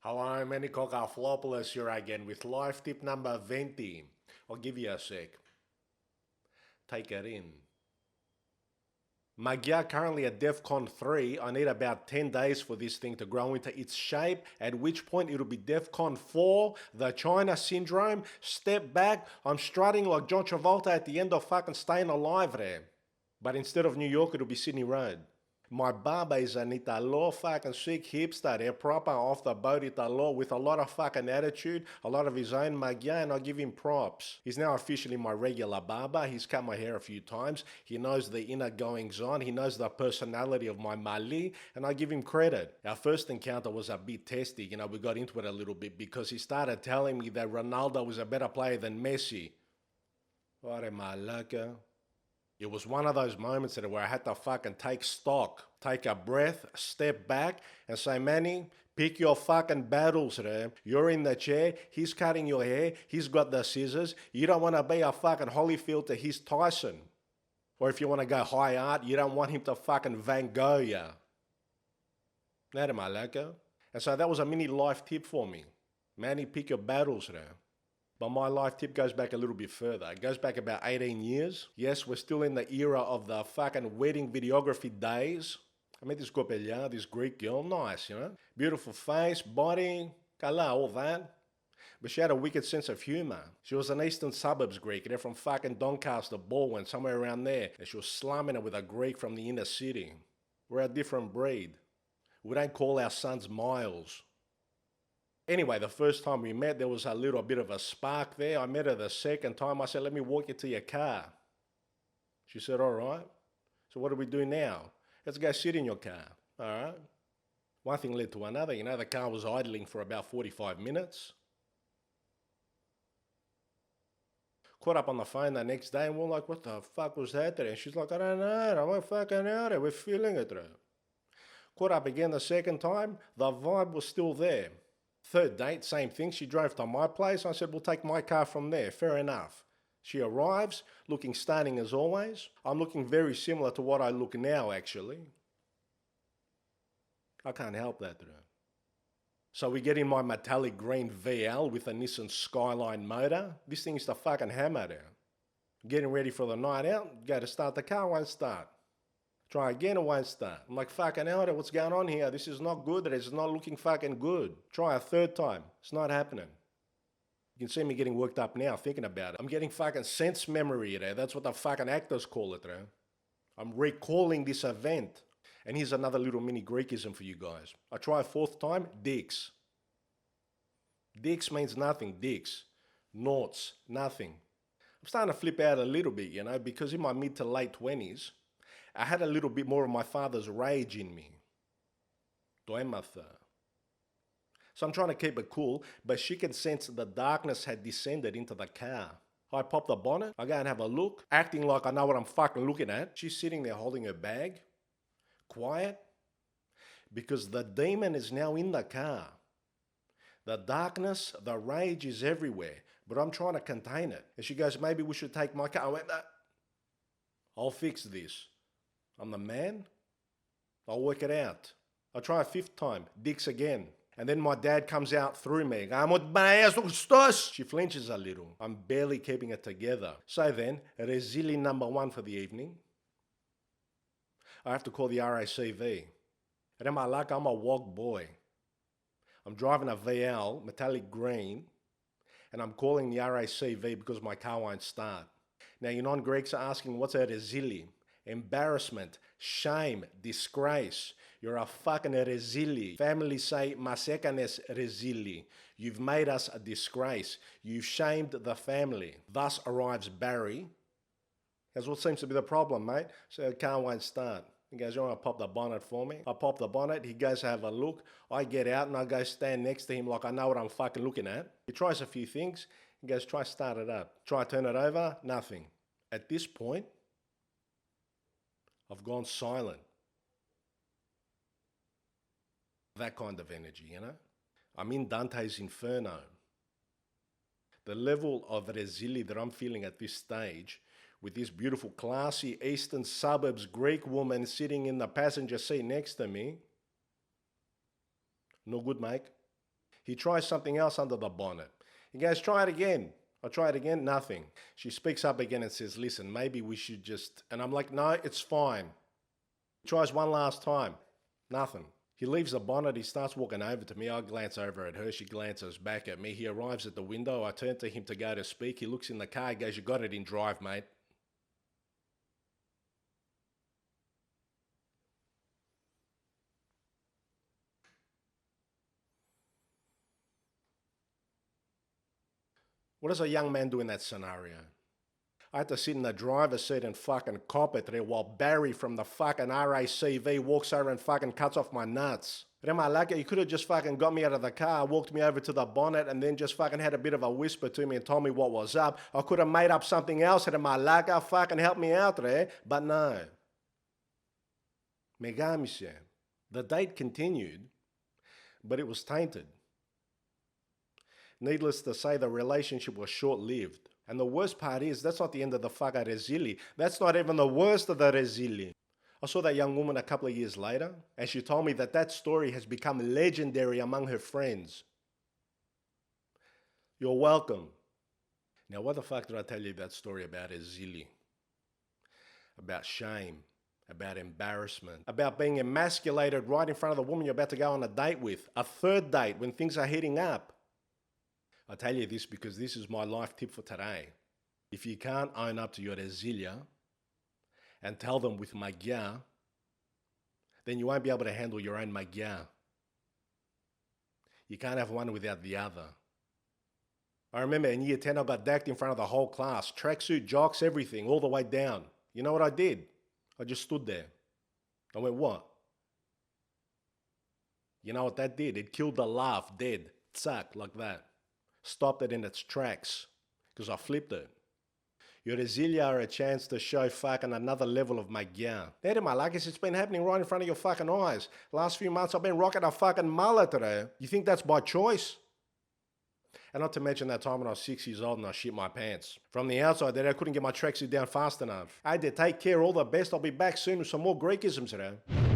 Hello, Manny Cockaflopoulos here again with live tip number 20. I'll give you a sec. Take it in. My gear currently at DEFCON 3. I need about 10 days for this thing to grow into its shape, at which point it'll be DEFCON 4, the China syndrome. Step back, I'm strutting like John Travolta at the end of fucking Staying Alive there. But instead of New York, it'll be Sydney Road. My barber is an Italo fucking sick hipster. They're proper off the boat Italo with a lot of fucking attitude, a lot of his own magia, and I give him props. He's now officially my regular barber. He's cut my hair a few times. He knows the inner goings on. He knows the personality of my Mali, and I give him credit. Our first encounter was a bit testy. We got into it a little bit because he started telling me that Ronaldo was a better player than Messi. What am I like? It was one of those moments where I had to fucking take stock, take a breath, step back, and say, Manny, pick your fucking battles there. You're in the chair, he's cutting your hair, he's got the scissors. You don't want to be a fucking Holyfield to his Tyson. Or if you want to go high art, you don't want him to fucking Van Gogh ya. That am I like. And so that was a mini life tip for me. Manny, pick your battles there. But my life tip goes back a little bit further. It goes back about 18 years. Yes, we're still in the era of the fucking wedding videography days. I met this Kopelya, this Greek girl, nice, Beautiful face, body, kala, all that. But she had a wicked sense of humour. She was an eastern suburbs Greek. They're from fucking Doncaster, Baldwin, somewhere around there. And she was slumming it with a Greek from the inner city. We're a different breed. We don't call our sons Miles. Anyway, the first time we met, there was a little bit of a spark there. I met her the second time. I said, let me walk you to your car. She said, all right. So what do we do now? Let's go sit in your car. All right. One thing led to another. The car was idling for about 45 minutes. Caught up on the phone the next day and we're like, what the fuck was that today? And she's like, I don't know. I went fucking out there. We're feeling it. Caught up again the second time. The vibe was still there. Third date, same thing. She drove to my place. I said, we'll take my car from there. Fair enough. She arrives, looking stunning as always. I'm looking very similar to what I look now, actually. I can't help that, So we get in my metallic green VL with a Nissan Skyline motor. This thing's the fucking hammer there. Getting ready for the night out, go to start the car, won't start. Try again, it won't start. I'm like, fucking hell, what's going on here? This is not good. It's not looking fucking good. Try a third time. It's not happening. You can see me getting worked up now thinking about it. I'm getting fucking sense memory there. That's what the fucking actors call it, I'm recalling this event. And here's another little mini Greekism for you guys. I try a fourth time, dicks. Dicks means nothing, dicks. Noughts, nothing. I'm starting to flip out a little bit, because in my mid to late 20s, I had a little bit more of my father's rage in me. So I'm trying to keep it cool, but she could sense the darkness had descended into the car. I pop the bonnet, I go and have a look, acting like I know what I'm fucking looking at. She's sitting there holding her bag, quiet, because the demon is now in the car. The darkness, the rage is everywhere, but I'm trying to contain it. And she goes, maybe we should take my car. I went, I'll fix this. I'm the man. I'll work it out. I try a fifth time. Dicks again. And then my dad comes out through me. She flinches a little. I'm barely keeping it together. So then, resili number one for the evening. I have to call the RACV. And in my luck, I'm a walk boy. I'm driving a VL, metallic green, and I'm calling the RACV because my car won't start. Now, you non-Greeks are asking, what's a resili? Embarrassment, shame, disgrace. You're a fucking resili. Family say, masekanes resili. You've made us a disgrace. You've shamed the family. Thus arrives Barry. That's what seems to be the problem, mate. So the car won't start. He goes, you want to pop the bonnet for me? I pop the bonnet. He goes to have a look. I get out and I go stand next to him like I know what I'm fucking looking at. He tries a few things. He goes, try start it up. Try turn it over. Nothing. At this point, I've gone silent. That kind of energy, I'm in Dante's Inferno. The level of resili that I'm feeling at this stage, with this beautiful, classy, eastern suburbs Greek woman sitting in the passenger seat next to me, no good, mate. He tries something else under the bonnet. He goes, try it again. I try it again, nothing. She speaks up again and says, listen, maybe we should just... And I'm like, no, it's fine. He tries one last time. Nothing. He leaves the bonnet. He starts walking over to me. I glance over at her. She glances back at me. He arrives at the window. I turn to him to go to speak. He looks in the car. He goes, you got it in drive, mate. What does a young man do in that scenario? I had to sit in the driver's seat and fucking cop it there while Barry from the fucking RACV walks over and fucking cuts off my nuts. Remalaka, you could have just fucking got me out of the car, walked me over to the bonnet, and then just fucking had a bit of a whisper to me and told me what was up. I could have made up something else, Remalaka, fucking help me out there, but no. Megamishe. The date continued, but it was tainted. Needless to say, the relationship was short-lived. And the worst part is, that's not the end of the fucking resili. That's not even the worst of the resili. I saw that young woman a couple of years later, and she told me that that story has become legendary among her friends. You're welcome. Now, what the fuck did I tell you that story about resili? About shame, about embarrassment, about being emasculated right in front of the woman you're about to go on a date with, a third date when things are heating up. I tell you this because this is my life tip for today. If you can't own up to your resilia and tell them with magyar, then you won't be able to handle your own magyar. You can't have one without the other. I remember in year 10 I got decked in front of the whole class, tracksuit, jocks, everything, all the way down. You know what I did? I just stood there. I went, what? You know what that did? It killed the laugh dead, tsak, like that. Stopped it in its tracks because I flipped it. Your resilia are a chance to show fucking another level of magyar. That, my luggage, it's been happening right in front of your fucking eyes. Last few months I've been rocking a fucking mullet today. You think that's by choice? And not to mention that time when I was 6 years old and I shit my pants. From the outside there, I couldn't get my tracksuit down fast enough. I had to take care, all the best. I'll be back soon with some more Greekisms today.